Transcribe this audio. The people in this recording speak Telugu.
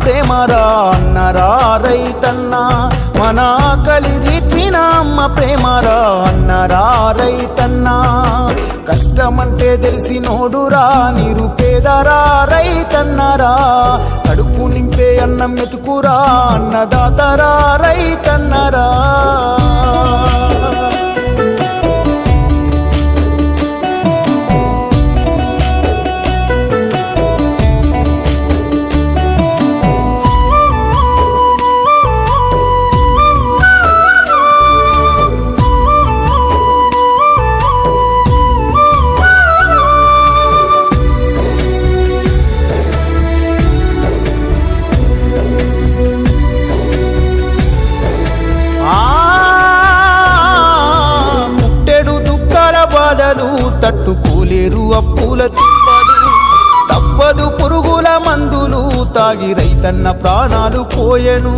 ప్రేమరా అన్నరా రైతన్నా, మన ఆకలి తీర్చిన అమ్మ ప్రేమరా అన్నరా రైతన్నా. కష్టమంటే తెలిసినోడురా నిరుపేదరా రైతన్నరా, కడుపు నింపే అన్నం మెతుకురా అన్నదాతరా రైతన్నరా. తట్టుకోలేరు అప్పుల తిప్పలు, తప్పదు పురుగుల మందులు తాగి రైతన్న ప్రాణాలు పోయెను.